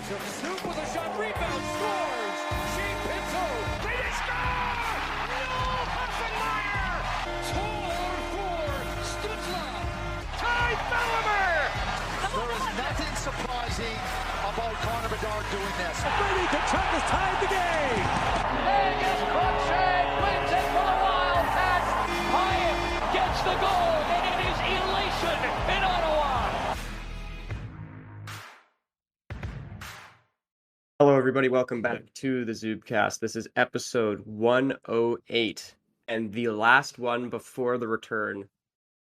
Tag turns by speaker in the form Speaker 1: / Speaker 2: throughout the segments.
Speaker 1: Soup with a shot, rebound, scores! Shane Pinto, they score! No, Hussenmeyer! Tor for Stutzla! Ty Bellimer! There is nothing surprising about Connor Bedard doing this. Brady Tkachuk has tied the game! Vegas Crookshank wins it for the Wildcats! Hyatt gets the goal, and it is elation in Ottawa!
Speaker 2: Hello, everybody. Welcome back to the Zubcast. This is episode 108 and the last one before the return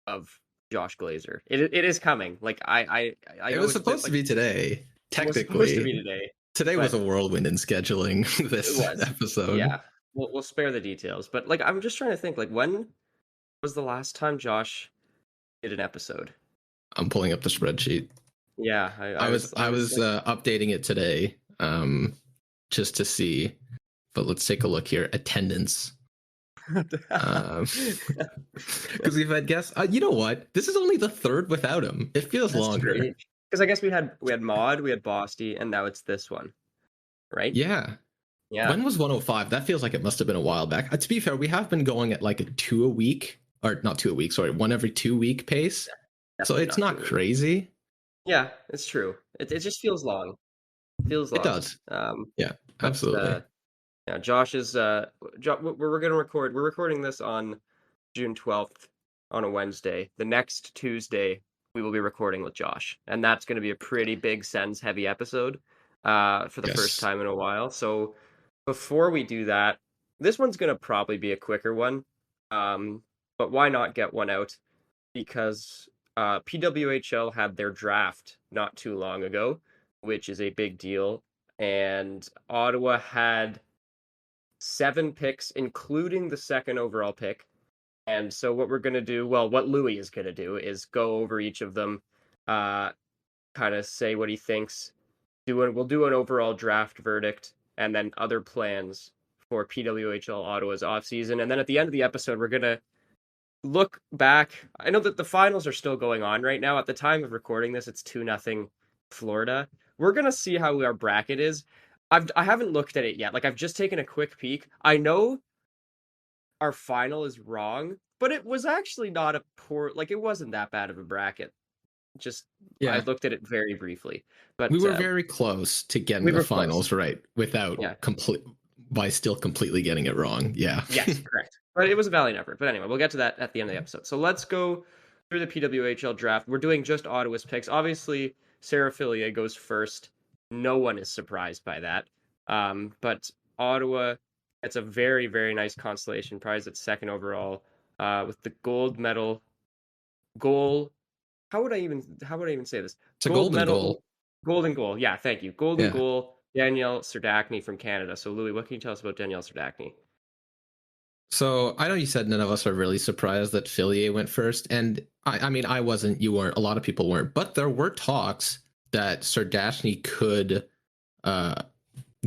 Speaker 2: of Josh Glazer. It is coming. Like I
Speaker 3: it was supposed to be today. Technically,
Speaker 2: it was supposed to be today.
Speaker 3: Today was a whirlwind in scheduling this episode.
Speaker 2: Yeah, we'll spare the details. But like, I'm just trying to think. Like, when was the last time Josh did an episode?
Speaker 3: I'm pulling up the spreadsheet.
Speaker 2: Yeah,
Speaker 3: I was updating it today. Just to see, but let's take a look here. Attendance. Because we've had guests. You know what? This is only the third without him. It feels longer.
Speaker 2: Because I guess we had Maud, we had Bosty, and now it's this one, right?
Speaker 3: Yeah. When was 105? That feels like it must have been a while back. To be fair, we have been going at like a 2 a week, or not 2 a week. Sorry, 1 every 2 week pace. Yeah, so it's not crazy.
Speaker 2: Yeah, it's true. It just feels long.
Speaker 3: It does. Yeah, absolutely.
Speaker 2: Yeah, Josh is. We're going to record. We're recording this on June 12th on a Wednesday. The next Tuesday we will be recording with Josh, and that's going to be a pretty big Sens heavy episode for the first time in a while. So before we do that, this one's going to probably be a quicker one. But why not get one out? Because PWHL had their draft not too long ago, which is a big deal. And Ottawa had 7 picks, including the second overall pick. And so what we're going to do, what Louis is going to do is go over each of them, kind of say what he thinks. We'll do an overall draft verdict and then other plans for PWHL Ottawa's offseason. And then at the end of the episode, we're going to look back. I know that the finals are still going on right now. At the time of recording this, it's 2-0 Florida. We're going to see how our bracket is. I haven't looked at it yet. Like, I've just taken a quick peek. I know our final is wrong, but it was actually not a poor, like, it wasn't that bad of a bracket. I looked at it very briefly. But
Speaker 3: we were very close to getting the finals right without by still completely getting it wrong. Yeah.
Speaker 2: Yes, correct. But it was a valiant effort. But anyway, we'll get to that at the end of the episode. So let's go through the PWHL draft. We're doing just Ottawa's picks. Obviously, Sarah Fillier goes first. No one is surprised by that. But Ottawa, it's a very, very nice consolation prize at second overall, with the gold medal. How would I even say this?
Speaker 3: It's a golden goal.
Speaker 2: Golden goal. Yeah, thank you. Golden goal. Danielle Serdachny from Canada. So Louis, what can you tell us about Danielle Serdachny?
Speaker 3: So I know you said none of us are really surprised that Fillier went first. And I mean, I wasn't, you weren't, a lot of people weren't, but there were talks that Serdachny could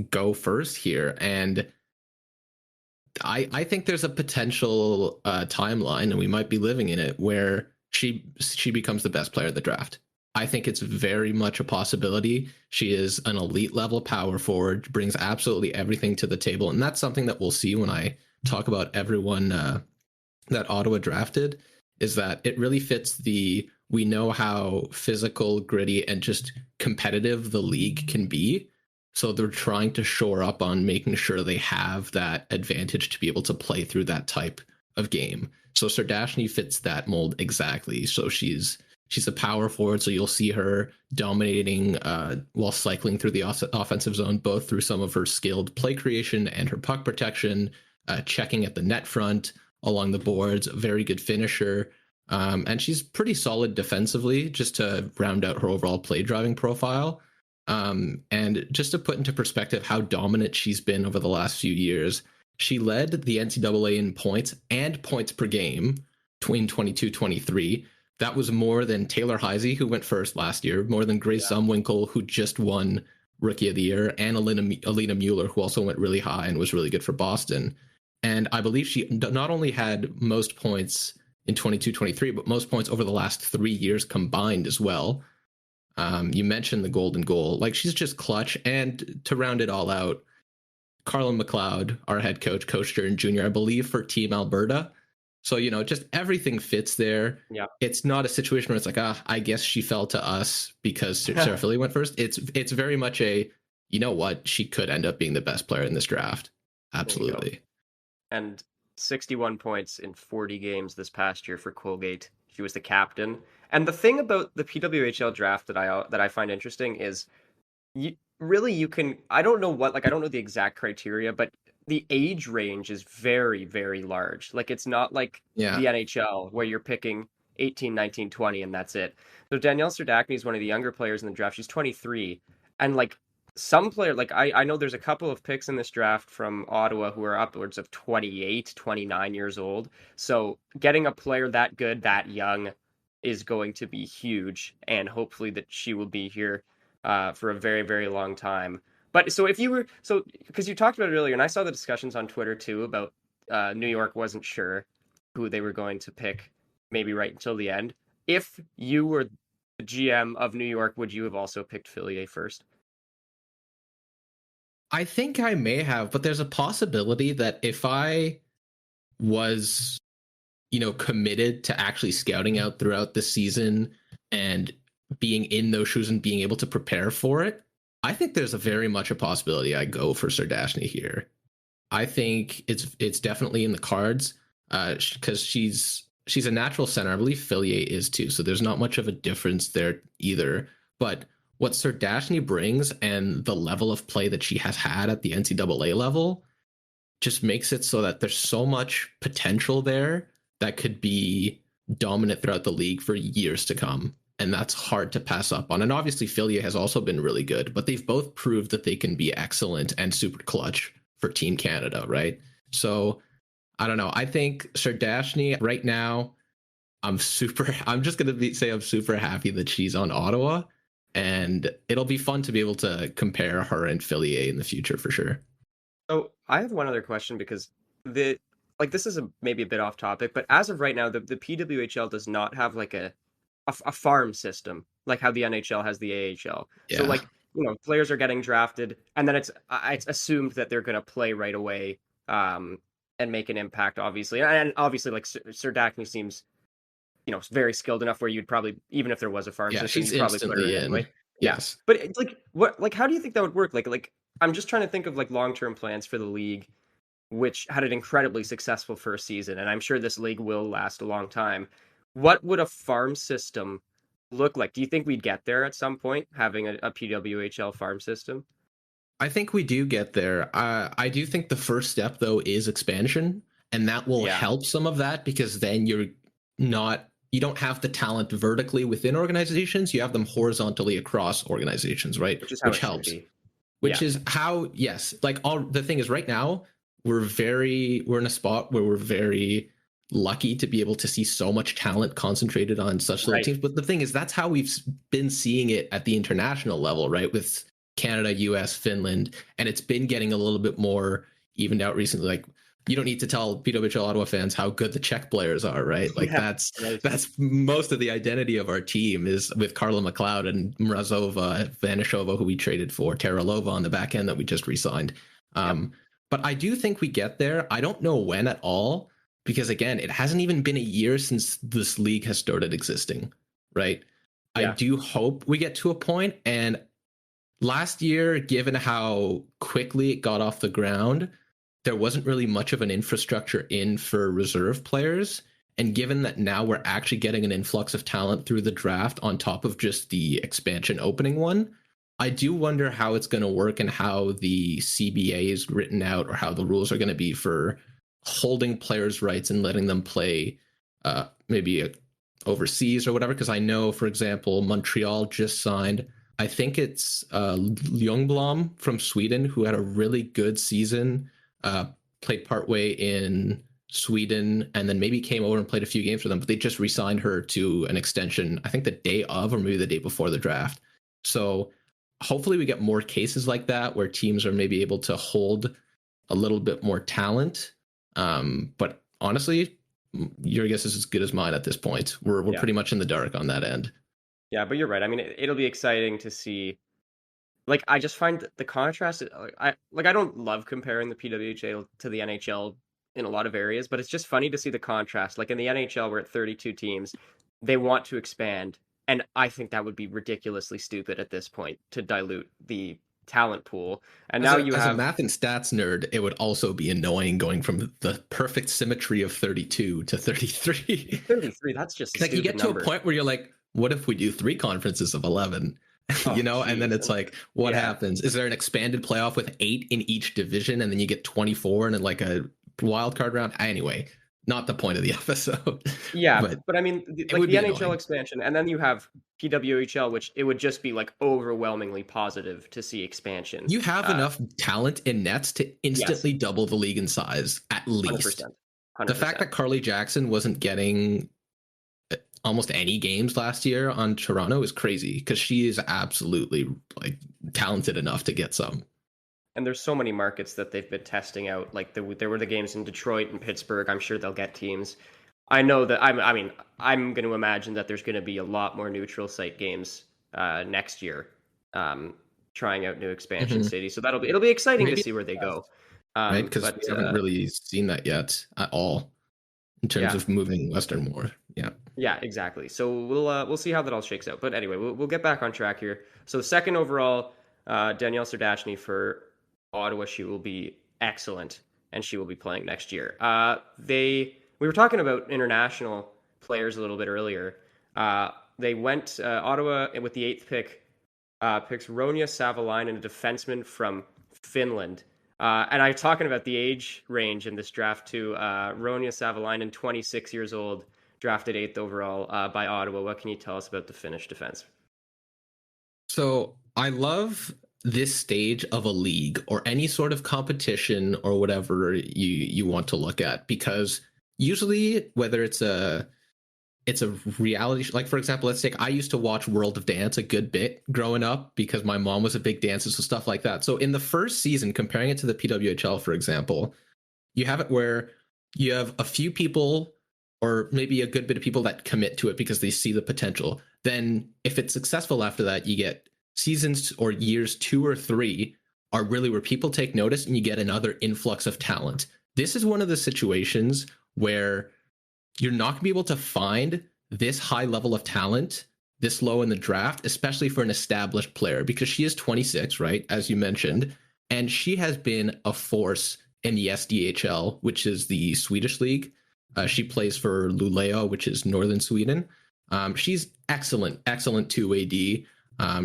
Speaker 3: go first here. And I think there's a potential timeline, and we might be living in it, where she becomes the best player of the draft. I think it's very much a possibility. She is an elite level power forward, brings absolutely everything to the table. And that's something that we'll see when I talk about everyone that Ottawa drafted, is that it really fits we know how physical, gritty, and just competitive the league can be. So they're trying to shore up on making sure they have that advantage to be able to play through that type of game. So Serdachny fits that mold exactly. So she's a power forward, so you'll see her dominating while cycling through the offensive zone, both through some of her skilled play creation and her puck protection, checking at the net front, along the boards, very good finisher. And she's pretty solid defensively, just to round out her overall play driving profile. And just to put into perspective how dominant she's been over the last few years, she led the NCAA in points and points per game between 22-23. That was more than Taylor Heisey, who went first last year, more than Grace Zumwinkle, who just won Rookie of the Year, and Alina Mueller, who also went really high and was really good for Boston. And I believe she not only had most points in 22-23, but most points over the last 3 years combined as well. You mentioned the golden goal. Like, she's just clutch. And to round it all out, Carlin McLeod, our head coach, coached her in junior, I believe, for Team Alberta. So, just everything fits there.
Speaker 2: Yeah.
Speaker 3: It's not a situation where it's like, I guess she fell to us because Sarah Philly went first. It's very much a, you know what, she could end up being the best player in this draft. Absolutely.
Speaker 2: And 61 points in 40 games this past year for Colgate. She was the captain. And the thing about the PWHL draft that I find interesting is you can, I don't know the exact criteria, but the age range is very, very large. Like, it's not like the NHL where you're picking 18, 19, 20, and that's it. So Danielle Serdachny is one of the younger players in the draft. She's 23. And like, some player, like I know there's a couple of picks in this draft from Ottawa who are upwards of 28, 29 years old. So getting a player that good, that young is going to be huge. And hopefully that she will be here for a very, very long time. But so because you talked about it earlier, and I saw the discussions on Twitter too about New York wasn't sure who they were going to pick, maybe right until the end. If you were the GM of New York, would you have also picked Fillier first?
Speaker 3: I think I may have, but there's a possibility that if I was, committed to actually scouting out throughout the season and being in those shoes and being able to prepare for it, I think there's a very much a possibility I go for Serdachny here. I think it's definitely in the cards because she's a natural center. I believe Fillier is too, so there's not much of a difference there either. But what Serdachny brings and the level of play that she has had at the NCAA level just makes it so that there's so much potential there that could be dominant throughout the league for years to come. And that's hard to pass up on. And obviously, Fillier has also been really good, but they've both proved that they can be excellent and super clutch for Team Canada, right? So, I don't know. I think Serdachny right now, I'm super happy that she's on Ottawa. And it'll be fun to be able to compare her and Fillier in the future for sure.
Speaker 2: So I have one other question because this is maybe a bit off topic, but as of right now, the PWHL does not have like a farm system like how the NHL has the AHL.
Speaker 3: Yeah.
Speaker 2: So like, players are getting drafted and then it's assumed that they're going to play right away and make an impact, obviously. And obviously, like Serdachny seems very skilled enough where you'd probably, even if there was a farm system,
Speaker 3: she's
Speaker 2: you'd probably put her in. Anyway.
Speaker 3: Yes.
Speaker 2: But it's like how do you think that would work? Like I'm just trying to think of like long-term plans for the league, which had an incredibly successful first season, and I'm sure this league will last a long time. What would a farm system look like? Do you think we'd get there at some point, having a PWHL farm system?
Speaker 3: I think we do get there. I do think the first step, though, is expansion, and that will help some of that because then you don't have the talent vertically within organizations. You have them horizontally across organizations, right? Which helps. Which is how, yes, like the thing is right now, we're in a spot where we're very lucky to be able to see so much talent concentrated on such little teams. But the thing is, that's how we've been seeing it at the international level, right? With Canada, US, Finland, and it's been getting a little bit more evened out recently. Like, you don't need to tell PWHL Ottawa fans how good the Czech players are, right? Like that's most of the identity of our team is with Carla McLeod and Mrazova, Vanishova, who we traded for, Teralova on the back end that we just re-signed. But I do think we get there. I don't know when at all, because again, it hasn't even been a year since this league has started existing, right? I do hope we get to a point. And last year, given how quickly it got off the ground, there wasn't really much of an infrastructure in for reserve players. And given that now we're actually getting an influx of talent through the draft on top of just the expansion opening one, I do wonder how it's going to work and how the CBA is written out or how the rules are going to be for holding players' rights and letting them play maybe overseas or whatever. Because I know, for example, Montreal just signed, I think it's Ljungblom from Sweden, who had a really good season, played partway in Sweden, and then maybe came over and played a few games for them. But they just re-signed her to an extension, I think the day of or maybe the day before the draft. So hopefully we get more cases like that where teams are maybe able to hold a little bit more talent. But honestly, your guess is as good as mine at this point. We're pretty much in the dark on that end.
Speaker 2: Yeah, but you're right. I mean, it'll be exciting to see. Like, I just find that the contrast. I don't love comparing the PWHL to the NHL in a lot of areas, but it's just funny to see the contrast. Like in the NHL, we're at 32 teams. They want to expand, and I think that would be ridiculously stupid at this point to dilute the talent pool. And
Speaker 3: As
Speaker 2: now
Speaker 3: a
Speaker 2: you
Speaker 3: as a
Speaker 2: have
Speaker 3: math and stats nerd, it would also be annoying going from the perfect symmetry of 32 to 33.
Speaker 2: 33. That's just a
Speaker 3: Like you
Speaker 2: stupid
Speaker 3: get to a
Speaker 2: number.
Speaker 3: point where you're like, what if we do 3 conferences of 11?
Speaker 2: Oh,
Speaker 3: And then
Speaker 2: jeez.
Speaker 3: it's like, what
Speaker 2: Yeah.
Speaker 3: happens? Is there an expanded playoff with 8 in each division, and then you get 24 and then like a wild card round? Anyway, not the point of the episode.
Speaker 2: Yeah,
Speaker 3: But
Speaker 2: but I mean,
Speaker 3: it
Speaker 2: like
Speaker 3: would
Speaker 2: the
Speaker 3: be
Speaker 2: NHL
Speaker 3: annoying.
Speaker 2: expansion, and then you have PWHL, which it would just be like overwhelmingly positive to see expansion.
Speaker 3: You have enough talent in nets to
Speaker 2: Yes,
Speaker 3: instantly double the league in size, at least.
Speaker 2: 100%,
Speaker 3: The fact
Speaker 2: 100%.
Speaker 3: that Carly Jackson wasn't getting almost any games last year on Toronto is crazy, because she is absolutely like talented enough to get some.
Speaker 2: And there's so many markets that they've been testing out. Like there were the games in Detroit and Pittsburgh. I'm sure they'll get teams. I know that I mean, I'm going to imagine that there's going to be a lot more neutral site games next year, trying out new expansion
Speaker 3: Mhm.
Speaker 2: cities. So it'll be exciting to
Speaker 3: Maybe
Speaker 2: see where they go.
Speaker 3: right, because
Speaker 2: But
Speaker 3: we haven't really seen that yet at all in terms
Speaker 2: yeah,
Speaker 3: of moving Western more. Yeah.
Speaker 2: yeah, exactly. So we'll see how that all shakes out. But anyway, we'll get back on track here. So second overall, Danielle Serdachny for Ottawa. She will be excellent, and she will be playing next year. We were talking about international players a little bit earlier. They went Ottawa with the eighth pick. Picks Ronia Savolainen, a defenseman from Finland. And I'm talking about the age range in this draft too. Ronia Savolainen, 26 years old, drafted eighth overall by Ottawa. What can you tell us about the Finnish defense?
Speaker 3: So I love this stage of a league or any sort of competition or whatever you want to look at, because usually whether it's a reality like, for example, let's take, I used to watch World of Dance a good bit growing up because my mom was a big dancer, so stuff like that. So in the first season, comparing it to the PWHL, for example, you have it where you have a few people or maybe a good bit of people that commit to it because they see the potential. Then if it's successful after that, you get seasons or years 2 or 3 are really where people take notice and you get another influx of talent. This is one of the situations where you're not going to be able to find this high level of talent this low in the draft, especially for an established player, because she is 26, right? As you mentioned, and she has been a force in the SDHL, which is the Swedish league. She plays for Luleå, which is northern Sweden. She's excellent, excellent 2AD.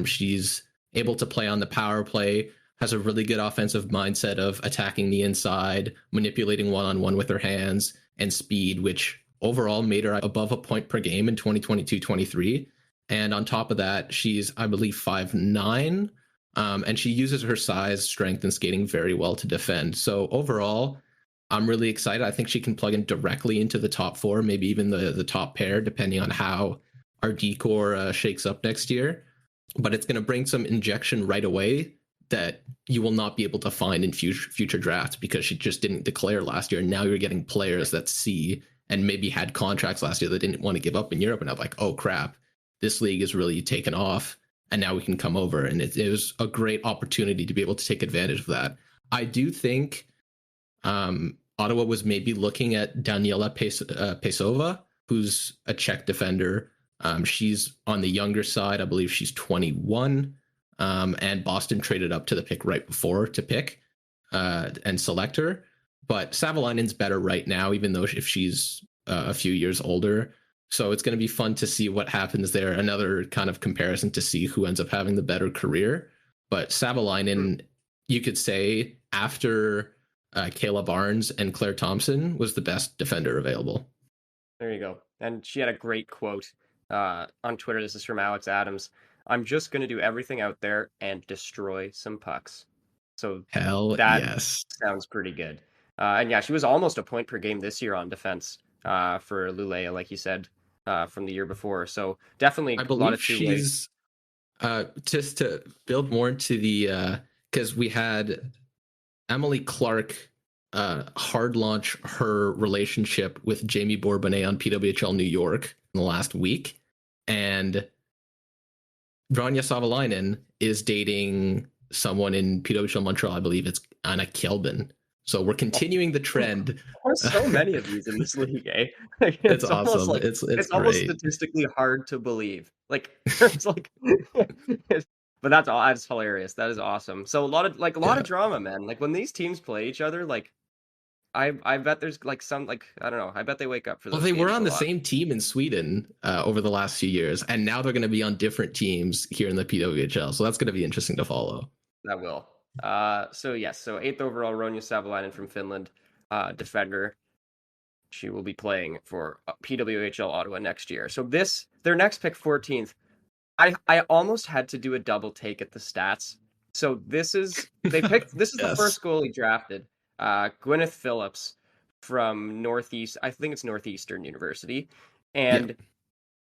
Speaker 3: She's able to play on the power play, has a really good offensive mindset of attacking the inside, manipulating one-on-one with her hands, and speed, which overall made her above a point per game in 2022-23. And on top of that, she's, I believe, 5'9", and she uses her size, strength, and skating very well to defend. So overall, I'm really excited. I think she can plug in directly into the top 4, maybe even the top pair, depending on how our D-core shakes up next year. But it's going to bring some injection right away that you will not be able to find in future drafts, because she just didn't declare last year. And now you're getting players that see and maybe had contracts last year that didn't want to give up in Europe, and I'm like, oh crap, this league is really taken off, and now we can come over. And it was a great opportunity to be able to take advantage of that. I do think Ottawa was maybe looking at Daniela Pesova, who's a Czech defender. She's on the younger side. I believe she's 21. And Boston traded up to the pick right before to pick and select her. But Savolainen's better right now, even though if she's a few years older. So it's going to be fun to see what happens there. Another kind of comparison to see who ends up having the better career. But Savolainen, you could say, after Kayla Barnes and Claire Thompson, was the best defender available.
Speaker 2: There you go. And she had a great quote on Twitter. This is from Alex Adams. I'm just going to do everything out there and destroy some pucks. So
Speaker 3: Hell
Speaker 2: that
Speaker 3: yes.
Speaker 2: sounds pretty good. And yeah, she was almost a point per game this year on defense for Luleå, like you said, from the year before. So definitely
Speaker 3: I
Speaker 2: a lot of
Speaker 3: believe she's just to build more into the because we had Emily Clark hard launch her relationship with Jamie Bourbonnais on PWHL New York in the last week, and Rania Savolainen is dating someone in PWHL Montreal. I believe it's Anna Kelbin. So we're continuing the trend.
Speaker 2: There's so many of these in this league, eh? Like,
Speaker 3: It's
Speaker 2: almost
Speaker 3: awesome.
Speaker 2: like
Speaker 3: It's
Speaker 2: it's almost
Speaker 3: great.
Speaker 2: statistically hard to believe. Like it's like, but that's all. That's hilarious. That is awesome. So a lot of drama, man. Like when these teams play each other, like I bet there's like some like I don't know. I bet they wake up for those.
Speaker 3: Well, they were
Speaker 2: games
Speaker 3: on
Speaker 2: a
Speaker 3: the
Speaker 2: lot.
Speaker 3: same team in Sweden over the last few years, and now they're going to be on different teams here in the PWHL. So that's going to be interesting to follow.
Speaker 2: That will. So yes. So 8th overall, Ronja Savolainen from Finland, defender. She will be playing for PWHL Ottawa next year. So their next pick, 14th. I almost had to do a double take at the stats. So this is
Speaker 3: Yes.
Speaker 2: the first goalie drafted, Gwyneth Phillips from Northeast. I think it's Northeastern University, and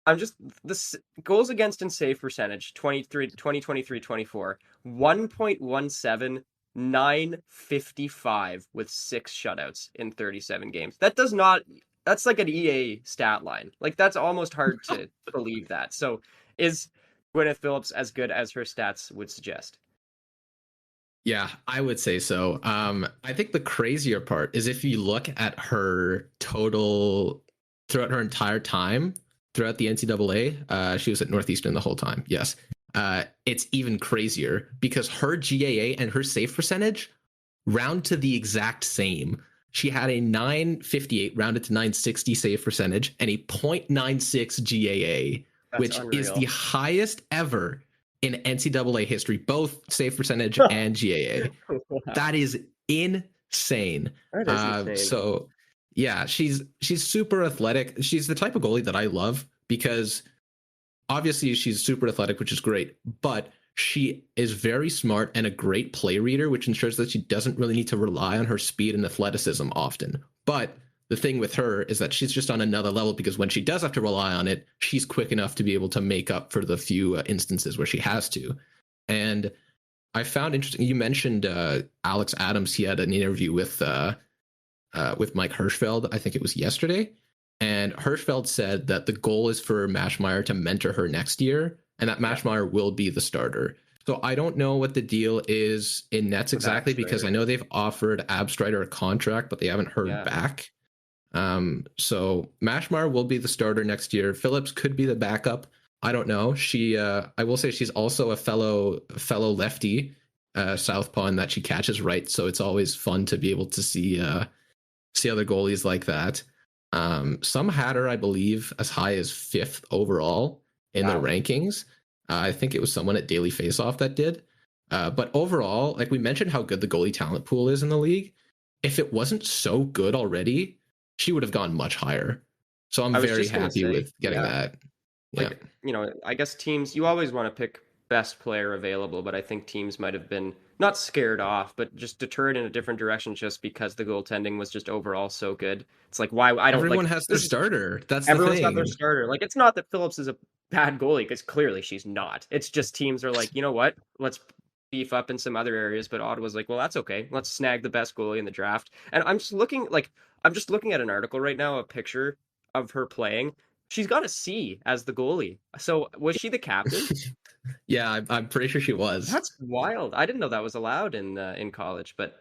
Speaker 2: I'm just this goals against and save percentage 2023-24 1.17 955 with 6 shutouts in 37 games. That's like an EA stat line. Like that's almost hard to believe that. So is Gwyneth Phillips as good as her stats would suggest?
Speaker 3: Yeah, I would say so. I think the crazier part is if you look at her total throughout her entire time throughout the NCAA, she was at Northeastern the whole time. Yes. It's even crazier because her GAA and her save percentage round to the exact same. She had a 958 rounded to 960 save percentage and a 0.96 GAA,
Speaker 2: That's
Speaker 3: which
Speaker 2: unreal.
Speaker 3: is the highest ever in NCAA history, both save percentage and GAA.
Speaker 2: Wow.
Speaker 3: That is insane.
Speaker 2: That is insane.
Speaker 3: So yeah, she's super athletic. She's the type of goalie that I love because obviously she's super athletic, which is great, but she is very smart and a great play reader, which ensures that she doesn't really need to rely on her speed and athleticism often. But the thing with her is that she's just on another level because when she does have to rely on it, she's quick enough to be able to make up for the few instances where she has to. And I found interesting, you mentioned Alex Adams. He had an interview with Mike Hirschfeld. I think it was yesterday. And Hirschfeld said that the goal is for Mashmeyer to mentor her next year, and that Mashmeyer will be the starter. So I don't know what the deal is in Nets exactly because I know they've offered Abstrider a contract, but they haven't heard back. So Mashmeyer will be the starter next year. Phillips could be the backup. I don't know. She, I will say she's also a fellow lefty, southpaw, in that she catches right. So it's always fun to be able to see other goalies like that. Some had her, I believe, as high as 5th overall in the rankings. I think it was someone at Daily Faceoff that did. But overall, like we mentioned how good the goalie talent pool is in the league. If it wasn't so good already, she would have gone much higher. So I'm very happy with getting that. Yeah.
Speaker 2: Like, you know, I guess teams, you always want to pick best player available, but I think teams might have been not scared off, but just deterred in a different direction just because the goaltending was just overall so good. It's like, why I don't
Speaker 3: everyone
Speaker 2: like
Speaker 3: has their starter. That's
Speaker 2: everyone's
Speaker 3: the thing.
Speaker 2: got their starter. Like, it's not that Phillips is a bad goalie because clearly she's not. It's just teams are like, you know what? Let's beef up in some other areas. But Ottawa's like, well, that's okay. Let's snag the best goalie in the draft. And I'm just looking at an article right now, a picture of her playing. She's got a C as the goalie. So was she the captain?
Speaker 3: Yeah, I'm pretty sure she was.
Speaker 2: That's wild. I didn't know that was allowed in college, but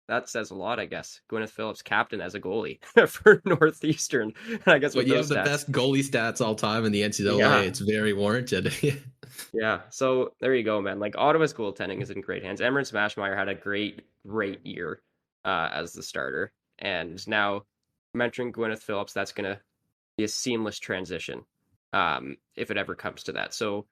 Speaker 2: that says a lot, I guess. Gwyneth Phillips, captain as a goalie for Northeastern. I guess
Speaker 3: you have the best goalie stats all time in the NCAA. Yeah. It's very warranted.
Speaker 2: Yeah. So there you go, man. Like Ottawa's goaltending is in great hands. Emmerich Mashmeyer had a great year as the starter, and now mentoring Gwyneth Phillips, that's gonna be a seamless transition if it ever comes to that. So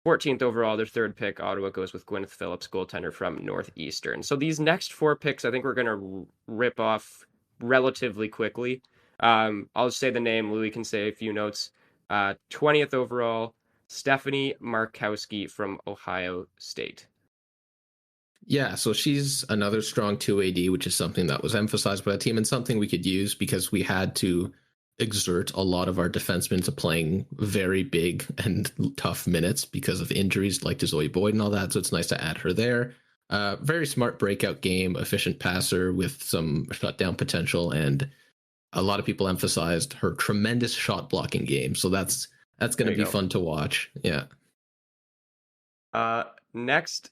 Speaker 2: 14th overall, their 3rd pick, Ottawa goes with Gwyneth Phillips, goaltender from Northeastern. So these next 4 picks, I think we're going to rip off relatively quickly. I'll just say the name. Louis can say a few notes. 20th overall, Stephanie Markowski from Ohio State.
Speaker 3: Yeah, so she's another strong 2AD, which is something that was emphasized by the team and something we could use because we had to exert a lot of our defensemen to playing very big and tough minutes because of injuries like to Zoe Boyd and all that. So it's nice to add her there. Very smart breakout game, efficient passer with some shutdown potential, and a lot of people emphasized her tremendous shot blocking game. So that's going to be fun to watch. Yeah.
Speaker 2: Next,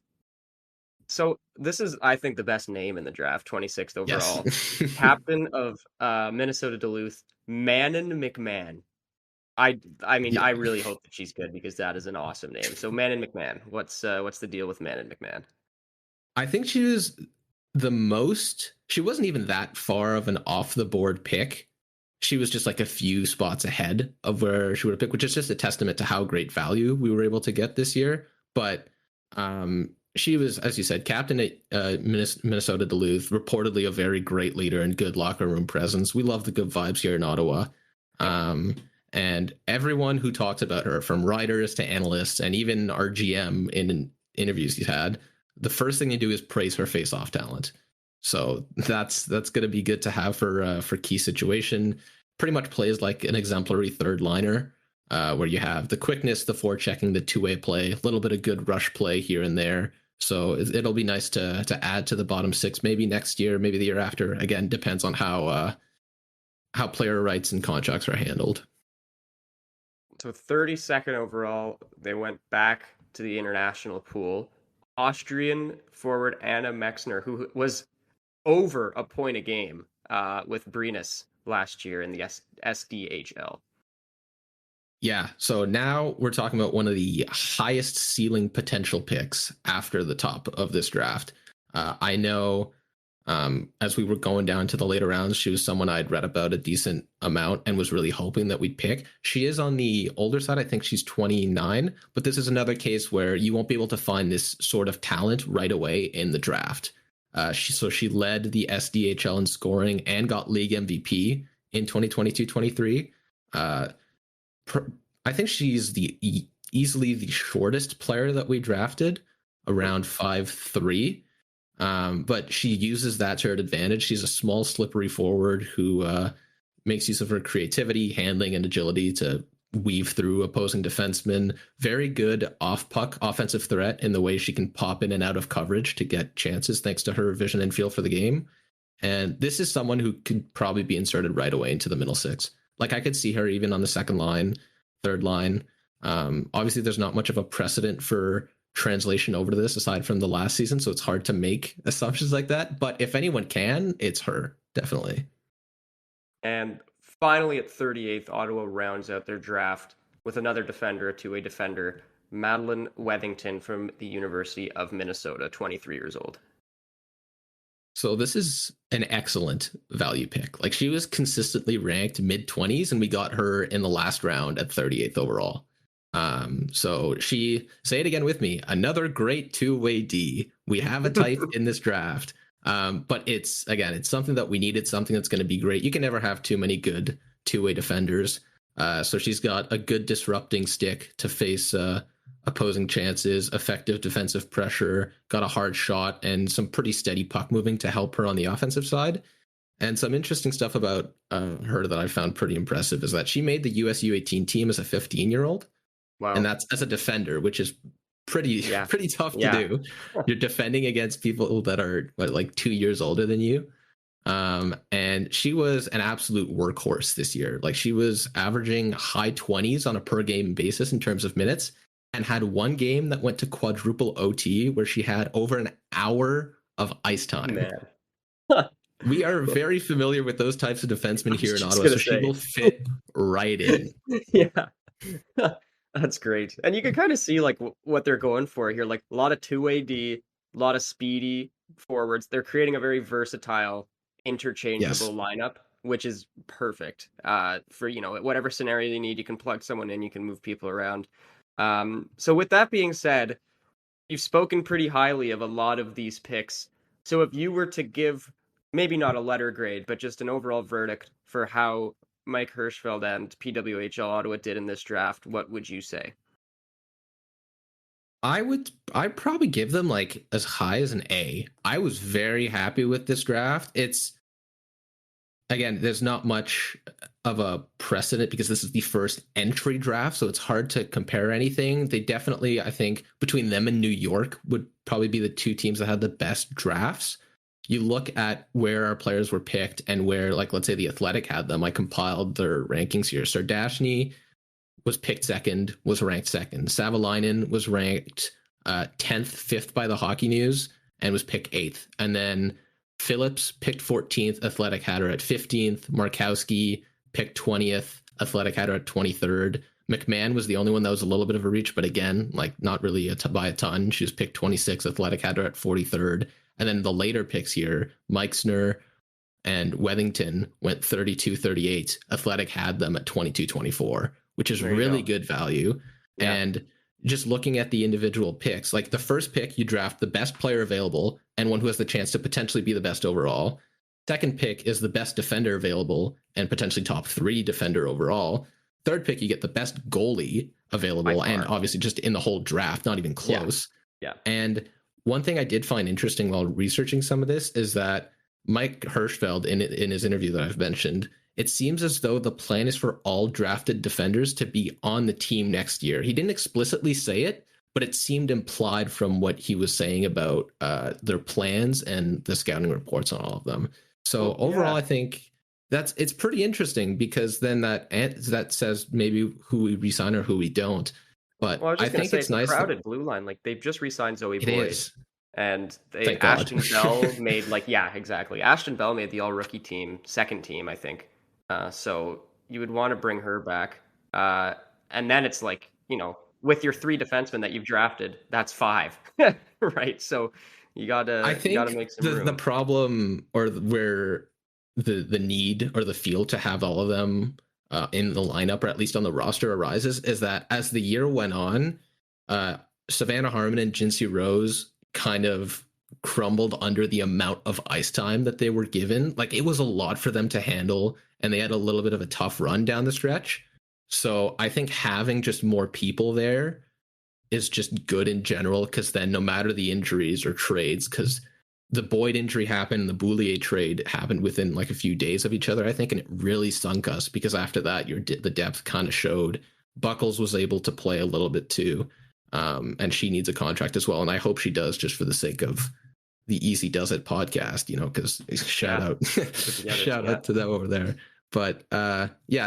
Speaker 2: so this is, I think, the best name in the draft, 26th overall.
Speaker 3: Yes.
Speaker 2: Captain of Minnesota Duluth, Manon McMahon. I mean,
Speaker 3: Yeah.
Speaker 2: I really hope that she's good because that is an awesome name. So Manon McMahon, what's the deal with Manon McMahon?
Speaker 3: I think she wasn't even that far of an off the board pick. She was just like a few spots ahead of where she would have picked, which is just a testament to how great value we were able to get this year. But she was, as you said, captain at Minnesota Duluth, reportedly a very great leader and good locker room presence. We love the good vibes here in Ottawa. And everyone who talks about her, from writers to analysts, and even our GM in interviews he's had, the first thing they do is praise her face-off talent. So that's going to be good to have for key situation. Pretty much plays like an exemplary third liner, where you have the quickness, the forechecking, the two-way play, a little bit of good rush play here and there. So it'll be nice to add to the bottom six, maybe next year, maybe the year after. Again, depends on how player rights and contracts are handled.
Speaker 2: So 32nd overall, they went back to the international pool. Austrian forward Anna Meixner, who was over a point a game with Brenus last year in the SDHL.
Speaker 3: Yeah, so now we're talking about one of the highest ceiling potential picks after the top of this draft. I know as we were going down to the later rounds, she was someone I'd read about a decent amount and was really hoping that we'd pick. She is on the older side. I think she's 29, but this is another case where you won't be able to find this sort of talent right away in the draft. She led the SDHL in scoring and got league MVP in 2022-23. I think she's easily the shortest player that we drafted, around 5'3". But she uses that to her advantage. She's a small, slippery forward who makes use of her creativity, handling, and agility to weave through opposing defensemen. Very good off-puck offensive threat in the way she can pop in and out of coverage to get chances thanks to her vision and feel for the game. And this is someone who could probably be inserted right away into the middle six. Like, I could see her even on the second line, third line. Obviously, there's not much of a precedent for translation over to this aside from the last season, so it's hard to make assumptions like that. But if anyone can, it's her, definitely.
Speaker 2: And finally, at 38th, Ottawa rounds out their draft with another defender, a two-way defender, Madeline Wethington from the University of Minnesota, 23 years old.
Speaker 3: So this is an excellent value pick. Like, she was consistently ranked mid-20s, and we got her in the last round at 38th overall. So she, say it again with me, another great two-way D. We have a type in this draft. But it's something that we needed, something that's going to be great. You can never have too many good two-way defenders. So she's got a good disrupting stick to face opposing chances, effective defensive pressure, got a hard shot, and some pretty steady puck moving to help her on the offensive side. And some interesting stuff about her that I found pretty impressive is that she made the US U18 team as a 15-year-old.
Speaker 2: Wow.
Speaker 3: And that's as a defender, which is pretty tough to do. You're defending against people that are like 2 years older than you. And she was an absolute workhorse this year. Like, she was averaging high 20s on a per game basis in terms of minutes, and had one game that went to quadruple OT where she had over an hour of ice time.
Speaker 2: Man.
Speaker 3: We are very familiar with those types of defensemen here in Ottawa, so she will fit right in.
Speaker 2: Yeah. That's great. And you can kind of see like what they're going for here. Like, a lot of two-way D, a lot of speedy forwards. They're creating a very versatile, interchangeable lineup, which is perfect for, whatever scenario you need. You can plug someone in, you can move people around. So with that being said, you've spoken pretty highly of a lot of these picks. So if you were to give maybe not a letter grade, but just an overall verdict for how Mike Hirschfeld and PWHL Ottawa did in this draft, what would you say?
Speaker 3: I'd probably give them like as high as an A. I was very happy with this draft. Again, there's not much of a precedent because this is the first entry draft, so it's hard to compare anything. They definitely, I think, between them and New York would probably be the two teams that had the best drafts. You look at where our players were picked and where, like, let's say The Athletic had them. I compiled their rankings here. Serdachny was picked second, was ranked second. Savolainen was ranked 10th, 5th by the Hockey News, and was picked 8th. And then Phillips picked 14th, Athletic had her at 15th. Markowski picked 20th, Athletic had her at 23rd. McMahon was the only one that was a little bit of a reach, but again, like not really by a ton. She was picked 26th, Athletic had her at 43rd. And then the later picks here, Meixner and Wethington went 32, 38. Athletic had them at 22, 24, which is really good value. Yeah. And just looking at the individual picks, like the first pick, you draft the best player available and one who has the chance to potentially be the best overall. Second pick is the best defender available and potentially top 3 defender overall. Third pick, you get the best goalie available and obviously just in the whole draft, not even close.
Speaker 2: Yeah.
Speaker 3: And one thing I did find interesting while researching some of this is that Mike Hirschfeld, in his interview that I've mentioned, it seems as though the plan is for all drafted defenders to be on the team next year. He didn't explicitly say it, but it seemed implied from what he was saying about their plans and the scouting reports on all of them. So overall, I think it's pretty interesting because then that says maybe who we re-sign or who we don't. But I think it's nice.
Speaker 2: Crowded blue line, like they've just re-signed Zoe Boyd.
Speaker 3: Is.
Speaker 2: And Ashton Bell made exactly. Ashton Bell made the all-rookie team, second team, I think. So you would want to bring her back. And then it's like, with your 3 defensemen that you've drafted, that's 5. Right? So you gotta make some room.
Speaker 3: The problem or where the need or the feel to have all of them in the lineup or at least on the roster arises is that as the year went on, Savannah Harmon and Jinsey Rose kind of crumbled under the amount of ice time that they were given. Like it was a lot for them to handle and they had a little bit of a tough run down the stretch. So I think having just more people there is just good in general because then no matter the injuries or trades, because the Boyd injury happened and the Boulier trade happened within like a few days of each other, I think, and it really sunk us because after that the depth kind of showed. Buckles was able to play a little bit too. And she needs a contract as well. And I hope she does just for the sake of the Easy Does It podcast, because shout out to them over there. But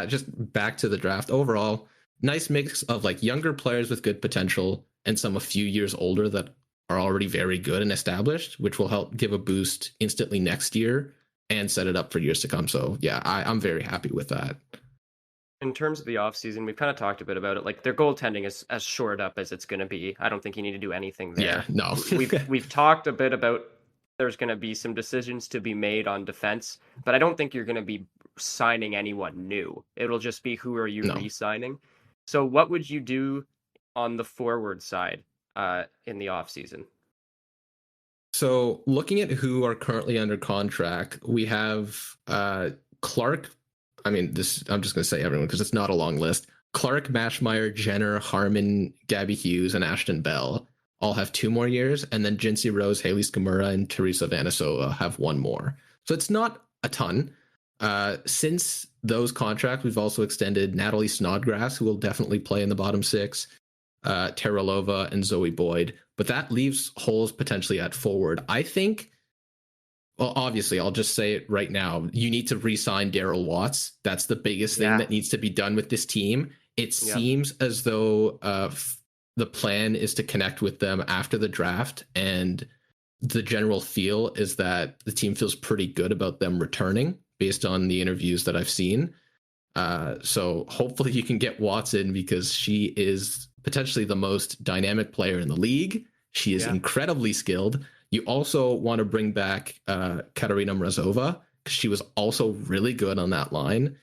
Speaker 3: just back to the draft overall, nice mix of like younger players with good potential and some a few years older that are already very good and established, which will help give a boost instantly next year and set it up for years to come. So yeah, I'm very happy with that.
Speaker 2: In terms of the offseason, we've kind of talked a bit about it. Like their goaltending is as shored up as it's going to be. I don't think you need to do anything there.
Speaker 3: Yeah, no.
Speaker 2: we've talked a bit about there's going to be some decisions to be made on defense, but I don't think you're going to be signing anyone new. It'll just be who are you re-signing. So what would you do on the forward side in the offseason?
Speaker 3: So looking at who are currently under contract, we have Clark. I'm just going to say everyone because it's not a long list. Clark, Mashmeyer, Jenner, Harmon, Gabby Hughes, and Ashton Bell all have 2 more years. And then Jinsey Rose, Haley Skamura, and Teresa Vanasoa have 1 more. So it's not a ton. Since those contracts, we've also extended Natalie Snodgrass, who will definitely play in the bottom 6, Terralova, and Zoe Boyd. But that leaves holes potentially at forward. I think... Well, obviously, I'll just say it right now. You need to re-sign Daryl Watts. That's the biggest thing that needs to be done with this team. It seems as though the plan is to connect with them after the draft, and the general feel is that the team feels pretty good about them returning based on the interviews that I've seen. So hopefully you can get Watts in because she is potentially the most dynamic player in the league. She is incredibly skilled. You also want to bring back Katarina Mrazova because she was also really good on that line.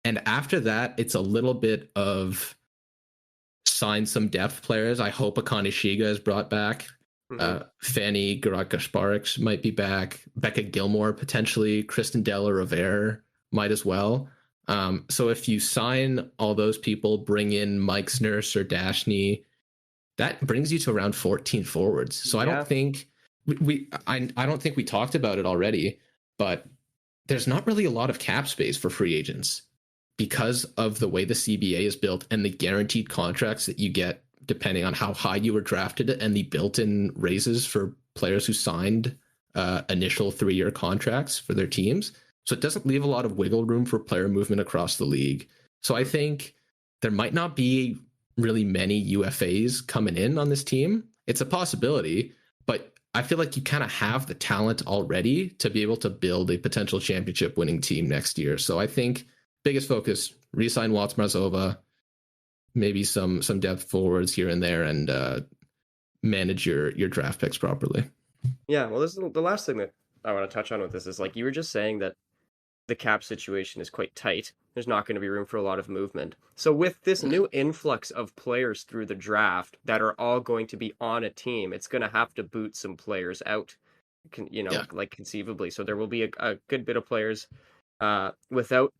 Speaker 3: And after that, it's a little bit of sign some depth players. I hope Akane Shiga is brought back. Fanny Garak-Gasparix might be back. Becca Gilmore, potentially. Kristen Della Rivera might as well. So if you sign all those people, bring in Meixner, Serdachny, that brings you to around 14 forwards. So I don't think... I don't think we talked about it already, but there's not really a lot of cap space for free agents because of the way the CBA is built and the guaranteed contracts that you get depending on how high you were drafted and the built-in raises for players who signed initial 3-year contracts for their teams. So it doesn't leave a lot of wiggle room for player movement across the league. So I think there might not be really many UFAs coming in on this team. it's a possibility, but I feel like you kind of have the talent already to be able to build a potential championship winning team next year. So I think biggest focus, re-sign Waltz Marzova, maybe some depth forwards here and there, and manage your draft picks properly.
Speaker 2: Yeah, well, this is the last thing that I want to touch on with this is like you were just saying that the cap situation is quite tight. There's not going to be room for a lot of movement. So with this new influx of players through the draft that are all going to be on a team, it's going to have to boot some players out, like conceivably. So there will be a good bit of players without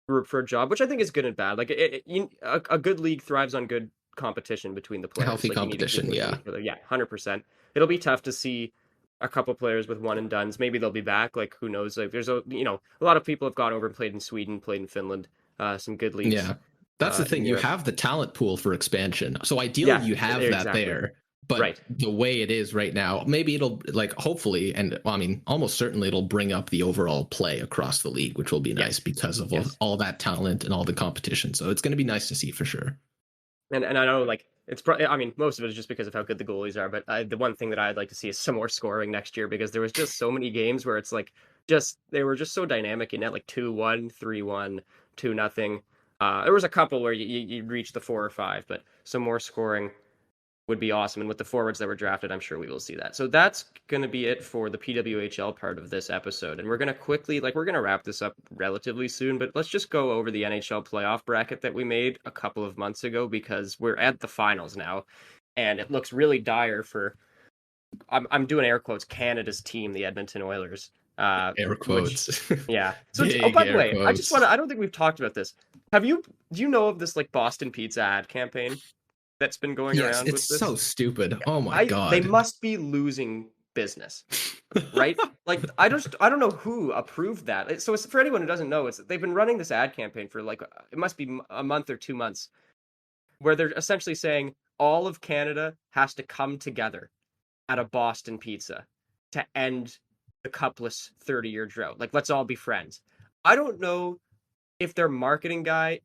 Speaker 2: room for a job, which I think is good and bad. Like a good league thrives on good competition between the players.
Speaker 3: Healthy competition, yeah.
Speaker 2: 100%. It'll be tough to see a couple players with one and dones. Maybe they'll be back. Like who knows? Like there's a lot of people have gone over and played in Sweden, played in Finland, some good leagues.
Speaker 3: Yeah, that's the thing. You have the talent pool for expansion. So ideally, you have that exactly. there. But the way it is right now, maybe it'll hopefully, and I mean, almost certainly it'll bring up the overall play across the league, which will be nice because of all that talent and all the competition. So it's going to be nice to see for sure.
Speaker 2: And I know it's probably, I mean, most of it is just because of how good the goalies are. But the one thing that I'd like to see is some more scoring next year, because there was just so many games where it's they were just so dynamic in net, like 2-1, 3-1, 2-0. There was a couple where you reached the 4 or 5, but some more scoring would be awesome. And with the forwards that were drafted, I'm sure we will see that. So that's going to be it for the PWHL part of this episode. And we're going to quickly, we're going to wrap this up relatively soon, but let's just go over the NHL playoff bracket that we made a couple of months ago, because we're at the finals now and it looks really dire for, I'm doing air quotes, Canada's team, the Edmonton Oilers.
Speaker 3: Air quotes.
Speaker 2: Yeah. So, by the way, quotes. I don't think we've talked about this. Do you know of this Boston Pizza ad campaign that's been going around?
Speaker 3: It's so stupid. Oh my god.
Speaker 2: They must be losing business, right? I don't know who approved that. So for anyone who doesn't know, they've been running this ad campaign for it must be a month or 2 months, where they're essentially saying all of Canada has to come together at a Boston Pizza to end the cupless 30-year drought. Let's all be friends. I don't know if their marketing guy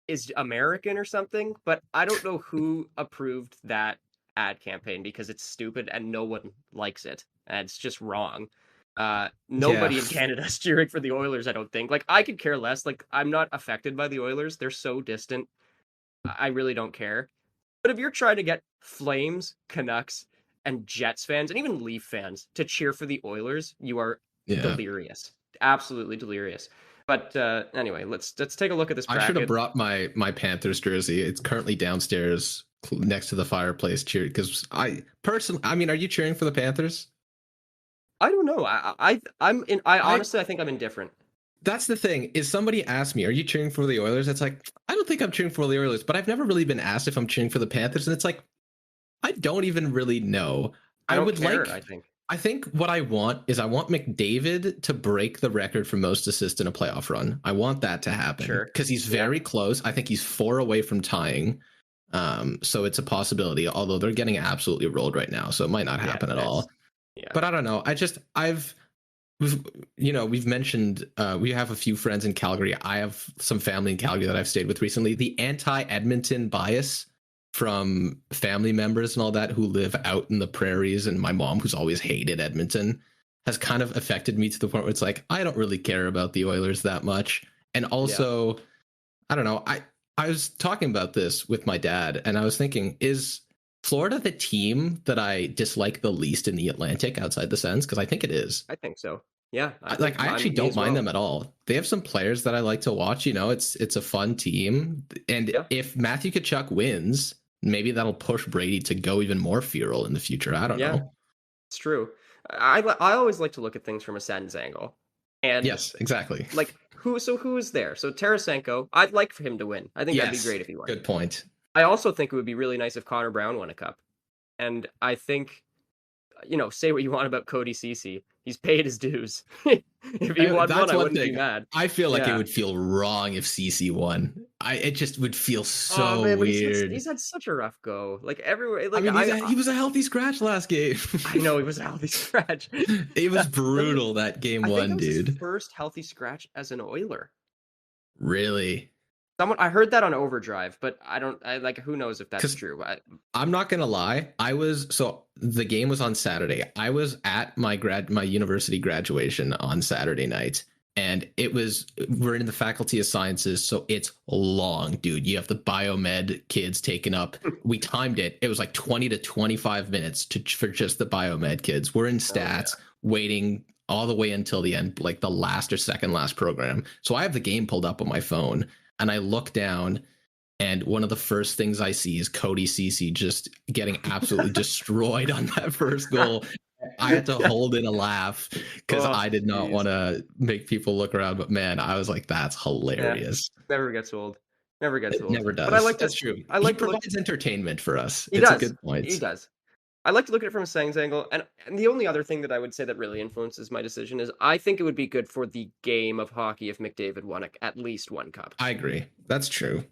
Speaker 2: is American or something, but I don't know who approved that ad campaign, because it's stupid and no one likes it, and it's just wrong. Nobody in Canada is cheering for the Oilers, I don't think. I could care less. I'm not affected by the Oilers. They're so distant. I really don't care. But if you're trying to get Flames, Canucks, and Jets fans, and even Leaf fans to cheer for the Oilers, you are delirious. Absolutely delirious. But anyway, let's take a look at this bracket.
Speaker 3: I should have brought my Panthers jersey. It's currently downstairs next to the fireplace, cheering, because I mean, are you cheering for the Panthers?
Speaker 2: I don't know. Honestly, I think I'm indifferent.
Speaker 3: That's the thing. Is somebody asked me, are you cheering for the Oilers? It's I don't think I'm cheering for the Oilers, but I've never really been asked if I'm cheering for the Panthers, and it's I don't even really know. I think what I want is McDavid to break the record for most assists in a playoff run. I want that to happen because he's very close. I think he's 4 away from tying. So it's a possibility, although they're getting absolutely rolled right now, so it might not happen at all. Yeah. But I don't know. We've mentioned we have a few friends in Calgary. I have some family in Calgary that I've stayed with recently. The anti-Edmonton bias from family members and all that who live out in the prairies, and my mom, who's always hated Edmonton, has kind of affected me to the point where it's I don't really care about the Oilers that much. And also, I don't know, I was talking about this with my dad, and I was thinking, is Florida the team that I dislike the least in the Atlantic outside the Sens? Because I think it is.
Speaker 2: I think so. Yeah. I
Speaker 3: actually don't mind them at all. They have some players that I like to watch. It's a fun team. And if Matthew Tkachuk wins, maybe that'll push Brady to go even more feral in the future. I don't know.
Speaker 2: It's true. I always like to look at things from a Sens angle. And
Speaker 3: yes, exactly.
Speaker 2: Who is there? So Tarasenko, I'd like for him to win. I think that'd be great if he won.
Speaker 3: Good point.
Speaker 2: I also think it would be really nice if Connor Brown won a cup. And I think, say what you want about Cody Ceci, he's paid his dues. If he won one, I wouldn't be mad.
Speaker 3: I feel like it would feel wrong if Ceci won. It just would feel so weird.
Speaker 2: He's had such a rough go. Everywhere.
Speaker 3: He was a healthy scratch last game.
Speaker 2: I know, he was a healthy scratch.
Speaker 3: It was brutal that game one, dude.
Speaker 2: His first healthy scratch as an Oiler.
Speaker 3: Really?
Speaker 2: I heard that on Overdrive, but who knows if that's true.
Speaker 3: I'm not gonna lie. The game was on Saturday. I was at my university graduation on Saturday night, and we're in the Faculty of Sciences, so it's long, dude. You have the biomed kids taken up. We timed it. It was like 20 to 25 minutes for just the biomed kids. We're in stats, waiting all the way until the end, like the last or second last program. So I have the game pulled up on my phone, and I look down, and one of the first things I see is Cody Ceci just getting absolutely destroyed on that first goal. I had to hold in a laugh because I did not want to make people look around. But man, I was like, that's hilarious.
Speaker 2: Yeah, never gets old. Never gets old.
Speaker 3: Never does.
Speaker 2: But
Speaker 3: that's true. He provides entertainment for us.
Speaker 2: It's
Speaker 3: a good point.
Speaker 2: He does. I like to look at it from a Sangs angle. And the only other thing that I would say that really influences my decision is I think it would be good for the game of hockey if McDavid won at least one cup.
Speaker 3: I agree. That's true.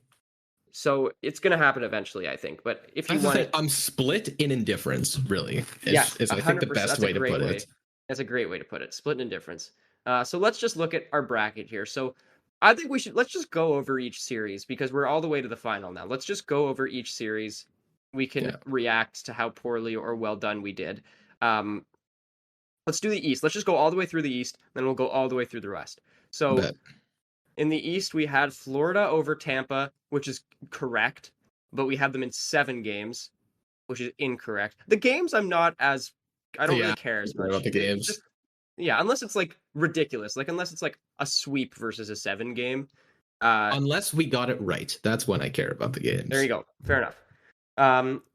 Speaker 2: So it's going to happen eventually, I think. But if you want,
Speaker 3: I'm split in indifference. Really, is I think the best way to put it.
Speaker 2: That's a great way to put it. Split in indifference. So let's just look at our bracket here. So I think let's just go over each series because we're all the way to the final now. Let's just go over each series. We can react to how poorly or well done we did. Let's do the East. Let's just go all the way through the East, then we'll go all the way through the rest. So in the East, we had Florida over Tampa, which is correct, but we had them in 7 games, which is incorrect. The games I don't really care as much
Speaker 3: about the games.
Speaker 2: Unless it's like ridiculous, like unless it's like a sweep versus a 7 game.
Speaker 3: Unless we got it right, that's when I care about the games.
Speaker 2: There you go. Fair enough.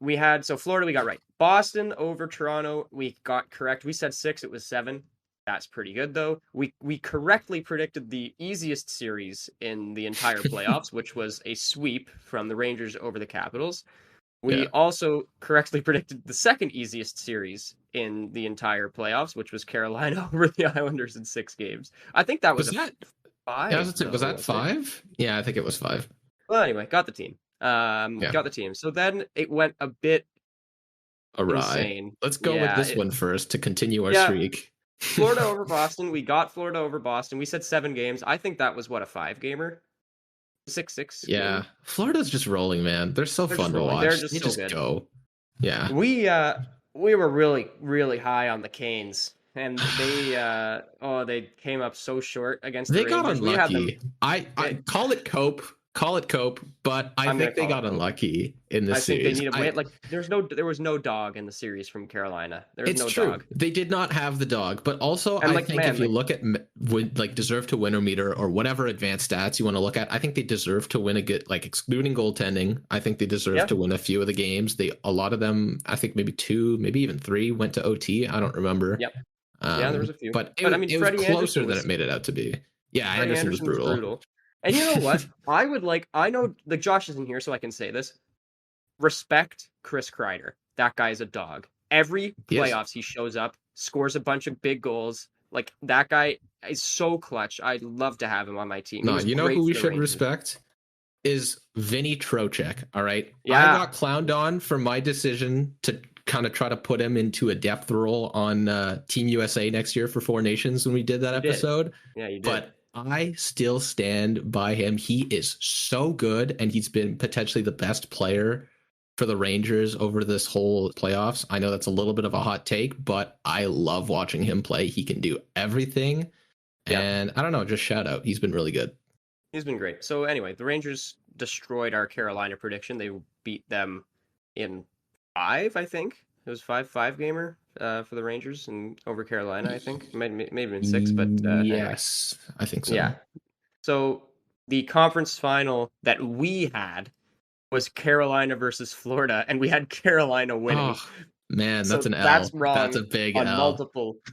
Speaker 2: We had Florida, we got right. Boston over Toronto, we got correct. We said 6, it was 7. That's pretty good though. We correctly predicted the easiest series in the entire playoffs, which was a sweep from the Rangers over the Capitals. We also correctly predicted the second easiest series in the entire playoffs, which was Carolina over the Islanders in 6 games. I think that was that 5.
Speaker 3: Yeah, was that 5? Yeah, I think it was 5.
Speaker 2: Well, anyway, got the team. Got the team. So then it went a bit
Speaker 3: awry.
Speaker 2: Insane.
Speaker 3: Let's go with this one first to continue our streak.
Speaker 2: Florida over Boston. We got Florida over Boston. We said 7 games. I think that was a 5-gamer. 6-6.
Speaker 3: Yeah. Game. Florida's just rolling, man. They're fun to watch.
Speaker 2: They're just good.
Speaker 3: Go. Yeah.
Speaker 2: We were really, really high on the Canes. And they came up so short against the Rangers.
Speaker 3: They got unlucky. I call it cope. But I think they got unlucky in this series.
Speaker 2: I think they need a win. Like there was no dog in the series from Carolina. It's no
Speaker 3: true.
Speaker 2: Dog.
Speaker 3: They did not have the dog, but also I think if you look at deserve to win or meter or whatever advanced stats you want to look at, I think they deserve to win a good, excluding goaltending. I think they deserve to win a few of the games. A lot of them, I think maybe 2, maybe even 3 went to OT. I don't remember.
Speaker 2: Yep. There was a few,
Speaker 3: but it was closer than it made it out to be. Yeah, Anderson was brutal.
Speaker 2: And you know what? I know Josh isn't here, so I can say this. Respect Chris Kreider. That guy's a dog. Every playoffs he shows up, scores a bunch of big goals. Like, that guy is so clutch. I'd love to have him on my team.
Speaker 3: No, you know who we should respect? Is Vinny Trocheck, all right?
Speaker 2: Yeah.
Speaker 3: I got clowned on for my decision to kind of try to put him into a depth role on Team USA next year for 4 Nations when we did that episode.
Speaker 2: Yeah, you did.
Speaker 3: But I still stand by him. He is so good, and he's been potentially the best player for the Rangers over this whole playoffs. I know that's a little bit of a hot take, but I love watching him play. He can do everything. Yeah. And I don't know, just shout out. He's been really good.
Speaker 2: He's been great. So anyway, the Rangers destroyed our Carolina prediction. They beat them in 5, I think. It was 5-gamer for the Rangers and over Carolina, I think. Maybe been 6, but
Speaker 3: yes, anyway. I think so.
Speaker 2: Yeah. So the conference final that we had was Carolina versus Florida, and we had Carolina winning.
Speaker 3: Oh, man, that's an L.
Speaker 2: That's wrong.
Speaker 3: That's a big
Speaker 2: on
Speaker 3: L.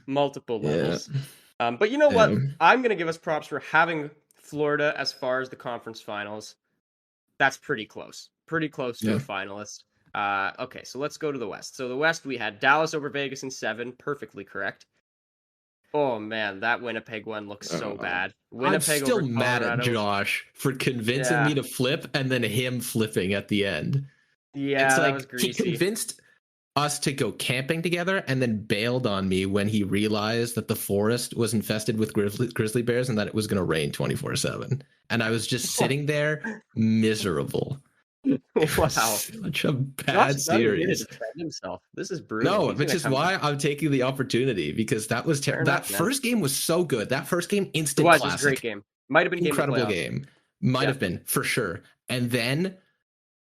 Speaker 2: multiple levels. But you know what? I'm going to give us props for having Florida as far as the conference finals. That's pretty close. Pretty close to a finalist. Okay, so let's go to the West. So the West, we had Dallas over Vegas in 7, perfectly correct. Oh man, that Winnipeg one looks so bad. Winnipeg
Speaker 3: I'm still
Speaker 2: over
Speaker 3: mad at
Speaker 2: Colorado.
Speaker 3: Josh for convincing me to flip and then him flipping at the end.
Speaker 2: Yeah,
Speaker 3: it's
Speaker 2: that
Speaker 3: like
Speaker 2: was greasy.
Speaker 3: he convinced us to go camping together and then bailed on me when he realized that the forest was infested with grizzly bears and that it was going to rain 24/7. And I was just sitting there miserable.
Speaker 2: Wow.
Speaker 3: Such a bad
Speaker 2: Josh's not even here to
Speaker 3: series.
Speaker 2: defend himself. This is brutal.
Speaker 3: No,
Speaker 2: He's
Speaker 3: which
Speaker 2: gonna
Speaker 3: is
Speaker 2: come
Speaker 3: why
Speaker 2: back.
Speaker 3: I'm taking the opportunity, because that was
Speaker 2: Fair
Speaker 3: that
Speaker 2: enough, man.
Speaker 3: first game was so good. That first game,
Speaker 2: It
Speaker 3: instant
Speaker 2: was
Speaker 3: classic.
Speaker 2: a great game. Might have been
Speaker 3: Incredible
Speaker 2: game.
Speaker 3: game. Might
Speaker 2: Yeah.
Speaker 3: have been, for sure. And then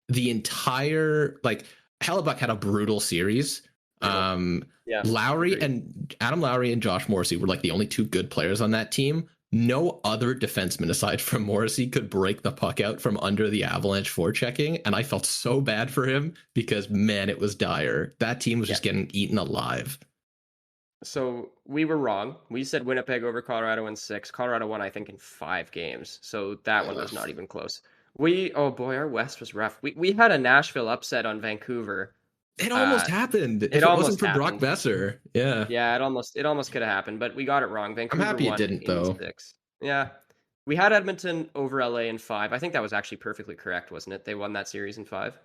Speaker 3: the entire, like, Hellebuck had a brutal series.
Speaker 2: Yeah,
Speaker 3: Lowry
Speaker 2: agreed.
Speaker 3: and Adam Lowry and Josh Morrissey were like the only two good players on that team. No other defenseman aside from Morrissey could break the puck out from under the Avalanche forechecking, and I felt so bad for him because, man, it was dire. That team was just getting eaten alive.
Speaker 2: So we were wrong. We said Winnipeg over Colorado in 6. Colorado won, I think, in 5 games. So that one was not even close. Oh boy, our West was rough. We had a Nashville upset on Vancouver.
Speaker 3: It almost happened. If it wasn't for Brock Besser. Yeah.
Speaker 2: Yeah, it almost could have happened, but we got it wrong. Vancouver
Speaker 3: I'm happy
Speaker 2: won
Speaker 3: it didn't,
Speaker 2: in
Speaker 3: though.
Speaker 2: 6. Yeah. We had Edmonton over LA in 5. I think that was actually perfectly correct, wasn't it? They won that series in 5.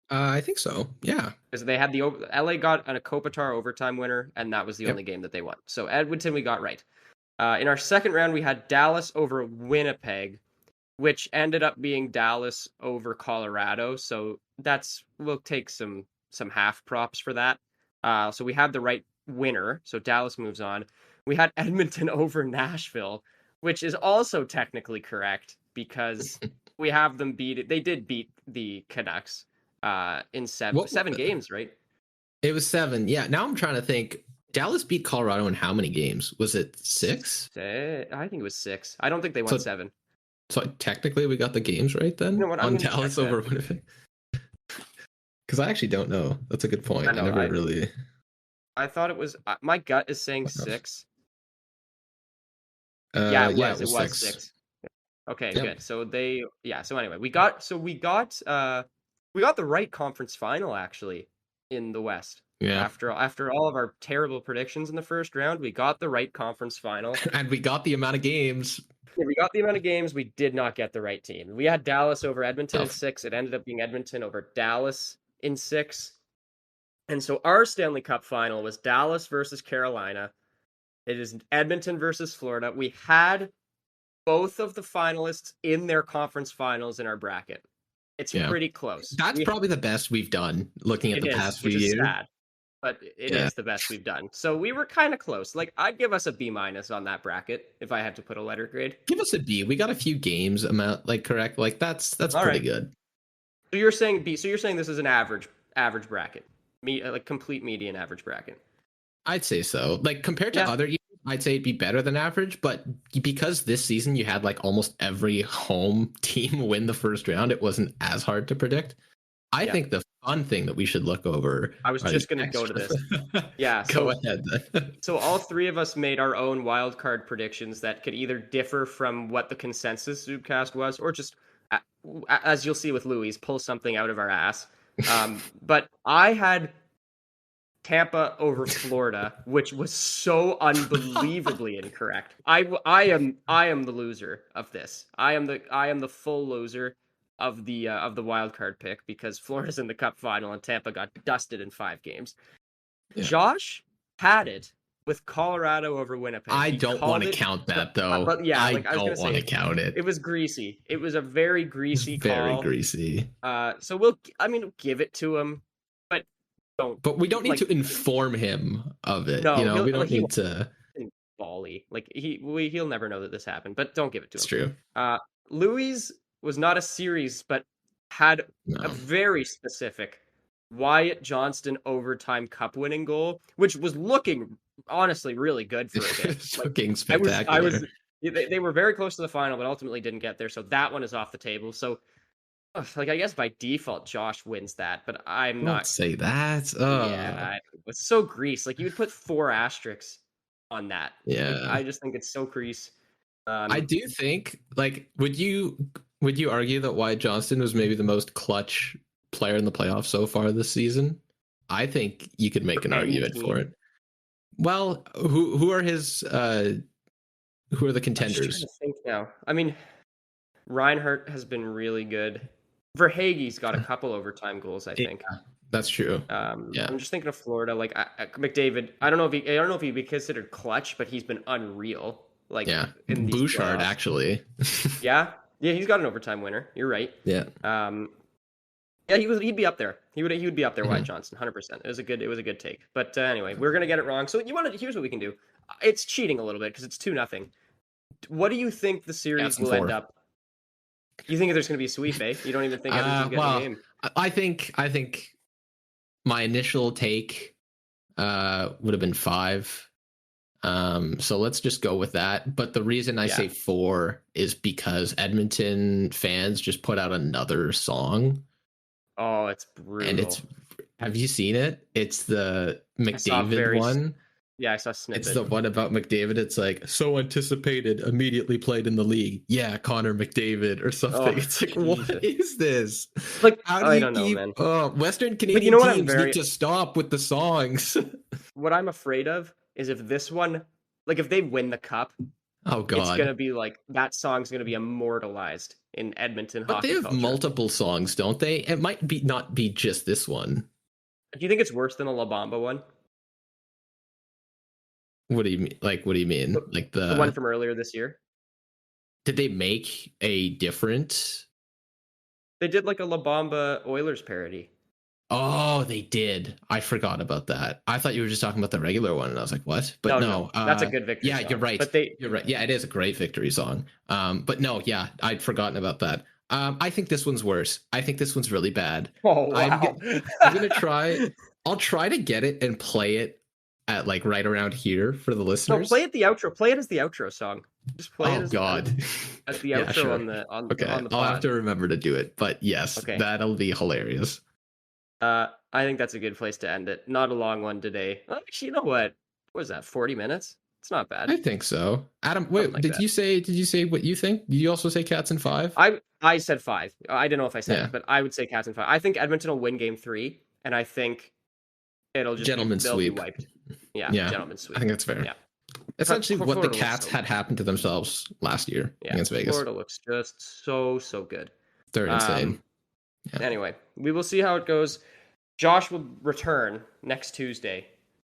Speaker 3: I think so. Yeah.
Speaker 2: Because they had LA got a Kopitar overtime winner, and that was the only game that they won. So Edmonton we got right. In our second round, we had Dallas over Winnipeg, which ended up being Dallas over Colorado. So we'll take some half props for that. So we had the right winner. So Dallas moves on. We had Edmonton over Nashville, which is also technically correct because we have them beat it. They did beat the Canucks in 7 games, right?
Speaker 3: It was 7. Yeah. Now I'm trying to think. Dallas beat Colorado in how many games? Was it 6?
Speaker 2: I think it was 6. I don't think they won 7.
Speaker 3: So technically we got the games right then?
Speaker 2: You know what,
Speaker 3: on Dallas over Winnipeg? Because I actually don't know. That's a good point.
Speaker 2: I thought it was... my gut is saying 6.
Speaker 3: Yeah,
Speaker 2: it was 6. Okay, good. So so anyway, we got the right conference final actually in the West.
Speaker 3: Yeah.
Speaker 2: After all of our terrible predictions in the first round, we got the right conference final.
Speaker 3: And we got the amount of games.
Speaker 2: Yeah, we got the amount of games. We did not get the right team. We had Dallas over Edmonton in 6. It ended up being Edmonton over Dallas in 6. And so our Stanley Cup final was Dallas versus Carolina. It is Edmonton versus Florida. We had both of the finalists in their conference finals in our bracket. It's pretty close.
Speaker 3: That's probably the best we've done looking at the past few years.
Speaker 2: Sad, but it is the best we've done. So we were kind of close. Like, I'd give us a B- on that bracket if I had to put a letter grade.
Speaker 3: Give us a B. We got a few games correct. Like that's pretty good.
Speaker 2: So you're saying B. So you're saying this is an average bracket, like complete median average bracket.
Speaker 3: I'd say so. Like compared to other years, I'd say it'd be better than average. But because this season you had like almost every home team win the first round, it wasn't as hard to predict. I think the fun thing that we should look over.
Speaker 2: I was just going to go to this. Yeah.
Speaker 3: Go ahead then.
Speaker 2: So all 3 of us made our own wildcard predictions that could either differ from what the consensus Zubcast was, or just, as you'll see with Louis, pull something out of our ass. But I had Tampa over Florida, which was so unbelievably incorrect. I am the loser of this. I am the full loser of the wild card pick because Florida's in the Cup final and Tampa got dusted in 5 games. Yeah. Josh had it with Colorado over Winnipeg.
Speaker 3: I don't want to count that though.
Speaker 2: But yeah,
Speaker 3: I don't want to count it.
Speaker 2: It was greasy. It was a very greasy call.
Speaker 3: Very greasy.
Speaker 2: So we'll give it to him, but don't.
Speaker 3: But we don't need to inform him of it. No, we don't need to.
Speaker 2: Bally, like he'll never know that this happened. But don't give it to him.
Speaker 3: It's true.
Speaker 2: Louis was not a series, but had a very specific Wyatt Johnston overtime cup winning goal, which was looking honestly really good for a bit.
Speaker 3: Looking spectacular.
Speaker 2: They were very close to the final, but ultimately didn't get there. So that one is off the table. So, I guess by default, Josh wins that, but I'm not.
Speaker 3: Don't say that.
Speaker 2: Yeah, it's so grease. Like you would put 4 asterisks on that.
Speaker 3: Yeah,
Speaker 2: I just think it's so grease.
Speaker 3: I do think, like, would you argue that Wyatt Johnston was maybe the most clutch player in the playoffs so far this season? I think you could make an argument for it. Well, who are his? Who are the contenders?
Speaker 2: I'm trying to think now. I mean, Reinhardt has been really good. Verhaeghe's got a couple overtime goals, I think.
Speaker 3: That's true. Yeah.
Speaker 2: I'm just thinking of Florida. Like McDavid, I don't know if he'd be considered clutch, but he's been unreal. Like
Speaker 3: Yeah.
Speaker 2: in these
Speaker 3: Bouchard,
Speaker 2: playoffs.
Speaker 3: Actually.
Speaker 2: Yeah, he's got an overtime winner. You're right.
Speaker 3: Yeah.
Speaker 2: Yeah, he'd be up there. He would be up there. Wyatt Johnson, 100%. It was a good take. But anyway, we're gonna get it wrong. So here's what we can do. It's cheating a little bit because it's 2-0. What do you think the series will end up? You think there's gonna be a sweep, eh? You don't even think Edmonton's getting the game?
Speaker 3: I think my initial take would have been 5. So let's just go with that. But the reason I say 4 is because Edmonton fans just put out another song.
Speaker 2: Oh, it's brutal.
Speaker 3: And have you seen it? It's the McDavid one.
Speaker 2: Yeah, I saw a snippet.
Speaker 3: It's the one about McDavid. It's like, so anticipated, immediately played in the league. Yeah, Connor McDavid or something.
Speaker 2: Oh,
Speaker 3: it's like, what is this?
Speaker 2: Like,
Speaker 3: how do
Speaker 2: I
Speaker 3: you
Speaker 2: don't know, man.
Speaker 3: Western Canadian teams need to stop with the songs.
Speaker 2: What I'm afraid of is if this one, like if they win the cup,
Speaker 3: oh god,
Speaker 2: it's gonna be like that song's gonna be immortalized in Edmonton hockey.
Speaker 3: But they have
Speaker 2: culture.
Speaker 3: multiple songs, don't they? It might be not be just this one.
Speaker 2: Do you think it's worse than the La Bamba one?
Speaker 3: What do you mean? Like, what do you mean? Like the
Speaker 2: one from earlier this year?
Speaker 3: Did they make a different?
Speaker 2: They did like a La Bamba Oilers parody.
Speaker 3: Oh, they did. I forgot about that. I thought you were just talking about the regular one, and I was like, "What?" But no,
Speaker 2: that's a good victory.
Speaker 3: Yeah,
Speaker 2: song.
Speaker 3: you're right.
Speaker 2: But
Speaker 3: you're right. Yeah, it is a great victory song. But no, yeah, I'd forgotten about that. I think this one's worse. I think this one's really bad.
Speaker 2: Oh wow!
Speaker 3: I'm gonna try. I'll try to get it and play it at like right around here for the listeners.
Speaker 2: No, play it the outro. Play it as the outro song. Just play it as
Speaker 3: God.
Speaker 2: As the outro
Speaker 3: sure.
Speaker 2: on the
Speaker 3: Okay,
Speaker 2: on the pod.
Speaker 3: I'll have to remember to do it. But yes, that'll be hilarious.
Speaker 2: I think that's a good place to end it. Not a long one today. Actually, you know what? What was that? 40 minutes? It's not bad.
Speaker 3: I think so. Adam, wait,
Speaker 2: like
Speaker 3: did you say what you think? Did you also say Cats in 5?
Speaker 2: I said 5. I don't know if I said it, but I would say Cats in 5. I think Edmonton will win game 3, and I think it'll just
Speaker 3: gentleman's sweep.
Speaker 2: Be wiped. Yeah, gentleman's sweep.
Speaker 3: I think that's fair.
Speaker 2: Yeah.
Speaker 3: Essentially what the Cats had happened to themselves last year against Vegas.
Speaker 2: Florida looks just so good.
Speaker 3: They're insane.
Speaker 2: Anyway, we will see how it goes. Josh will return next Tuesday,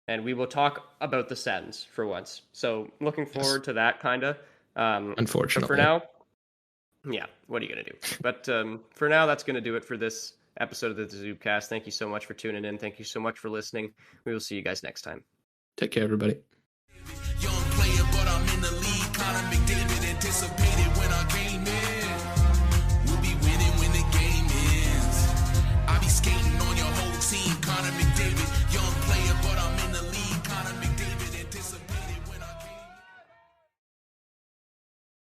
Speaker 2: and we will talk about the Sens for once. So looking forward to that, kind of.
Speaker 3: Unfortunately.
Speaker 2: For now, what are you going to do? But for now, that's going to do it for this episode of the Zubcast. Thank you so much for tuning in. Thank you so much for listening. We will see you guys next time.
Speaker 3: Take care, everybody.
Speaker 4: Young player, but I'm in the league. Connor McDavid anticipated.